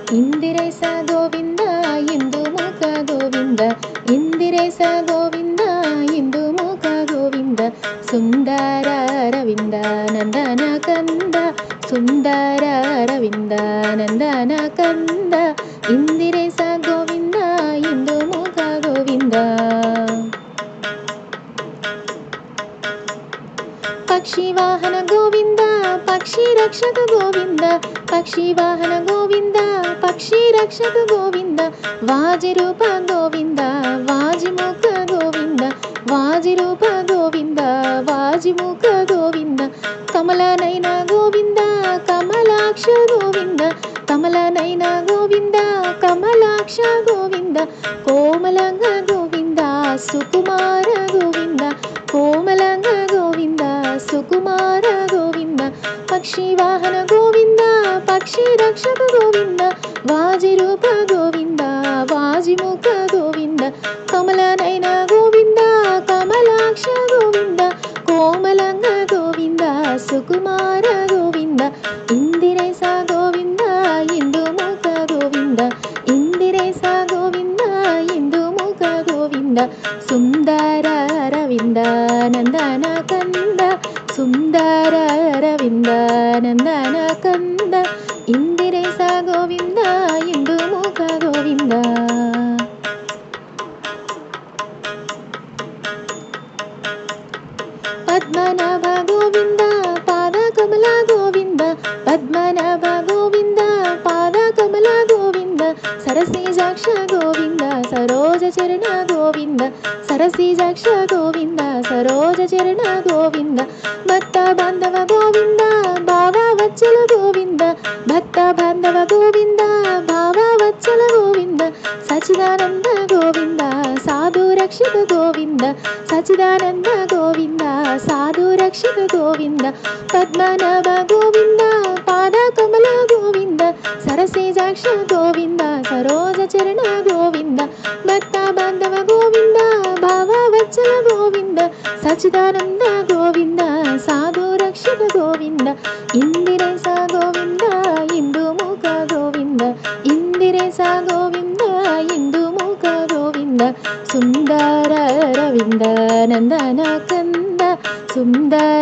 ಇಂದಿರೇಸ ಗೋವಿಂದ ಇಂದು ಮುಖ ಗೋವಿಂದ, ಇಂದಿರೇಸ ಗೋವಿಂದ ಇಂದು ಮುಖ ಗೋವಿಂದ, ಸುಂದರ ಅರವಿಂದ ನಂದನ ಕಂದ, ಸುಂದರ ಅರವಿಂದ ನಂದನ ಕಂದ, ಇಂದಿರೇಸ ಗೋವಿಂದ ಇಂದು ಮುಖ ಗೋವಿಂದ. ಪಕ್ಷಿ ವಾಹನ ಗೋವಿಂದ ಪಕ್ಷಿ ರಕ್ಷಕ ಗೋವಿಂದ, ಪಕ್ಷಿ ವಾಹನ ಗೋವಿಂದ ಪಕ್ಷಿ ರಕ್ಷಕ ಗೋವಿಂದ, ವಾಜಿರೂಪ ಗೋವಿಂದ ವಾಜಿಮುಖ ಗೋವಿಂದ, ವಾಜಿರೂಪ ಗೋವಿಂದ ವಾಜಿಮುಖ ಗೋವಿಂದ, ಕಮಲ ನಯನ ಗೋವಿಂದ ಕಮಲಾಕ್ಷ ಗೋವಿಂದ, ಕಮಲ ನಯನ ಗೋವಿಂದ ಕಮಲಾಕ್ಷ ಗೋವಿಂದ, ಕೋಮಲಂಗ ಗೋವಿಂದ ಸುಕುಮಾರ ಗೋವಿಂದ, ಕೋಮಲಂಗ ಗೋವಿಂದ ಸುಕುಮಾರ ಗೋವಿಂದ, ಪಕ್ಷಿ ವಾಹನ ಗೋವಿಂದ ಪಕ್ಷಿ ರಕ್ಷಕ ಗೋವಿಂದ, ವಾಜಿರೂಪ ಗೋವಿಂದ ವಾಜಿಮುಖ ಗೋವಿಂದ, ಕಮಲ ನಯನ ಗೋವಿಂದ ಕಮಲಾಕ್ಷ ಗೋವಿಂದ, ಕೋಮಲಂಗ ಗೋವಿಂದ ಸುಕುಮಾರ ಗೋವಿಂದ, ಇಂದಿರೇಸ ಗೋವಿಂದ ಇಂದು ಮುಖ ಗೋವಿಂದ, ಇಂದಿರೇಸ ಗೋವಿಂದ ಇಂದು ಮುಖ ಗೋವಿಂದ, ಸುಂದರ ಅರವಿಂದ ನಂದನ ಕಂದ, ಸುಂದರ ಅರವಿಂದ ನಂದನ ಕಂದ, ಇಂದಿರೇಸ ಗೋವಿಂದ ಇಂದು ಮುಖ ಗೋವಿಂದ. ಪದ್ಮನಾಭ ಗೋವಿಂದ ಪಾದ ಕಮಲ ಗೋವಿಂದ, ಪದ್ಮನಾಭ ಗೋವಿಂದ ಪಾದ ಕಮಲ ಗೋವಿಂದ, ಸರಸಿಜಾಕ್ಷ ಗೋವಿಂದ ಸರೋಜ ಚರಣ ಗೋವಿಂದ, ಸರಸಿಜಾಕ್ಷ ಗೋವಿಂದ ಸರೋಜ ಚರಣ ಗೋವಿಂದ, ಭಕ್ತ ಬಾಂಧವ ಗೋವಿಂದ ಭಾವ ವತ್ಸಲ ಗೋವಿಂದ, ಭಕ್ತ ಬಾಂಧವ ಗೋವಿಂದ ಭಾವ ವತ್ಸಲ ಗೋವಿಂದ, ಸಚಿದಾನಂದ ಗೋವಿಂದ ಸಾಧು ರಕ್ಷಕ ಗೋವಿಂದ, ಸಚಿದಾನಂದ ಗೋವಿಂದ ಸಾಧು ರಕ್ಷಕ ಗೋವಿಂದ, ಪದ್ಮನಾಭ ಗೋವಿಂದ ಪಾದ ಕಮಲ ಗೋವಿಂದ, ಸರಸಿಜಾಕ್ಷ ಗೋವಿಂದ ಸರೋಜ ಚರಣ ಗೋವಿಂದ, ಭಕ್ತ ಬಾಂಧವ ಗೋವಿಂದ ಭಾವ ವತ್ಸಲ ಗೋವಿಂದ, ಸಚಿದಾನಂದ ಗೋವಿಂದ ಸಾಧು ರಕ್ಷಕ ಗೋವಿಂದ, ಇಂದಿರೇಸ ಗೋವಿಂದ ಇಂದು ಮುಖ ಗೋವಿಂದ, ಇಂದಿರೇಸ ಗೋವಿಂದ ಇಂದು ಮುಖ ಗೋವಿಂದ, ಸುಂದರ ಅರವಿಂದ ನಂದನ ಕಂದ, ಸುಂದರ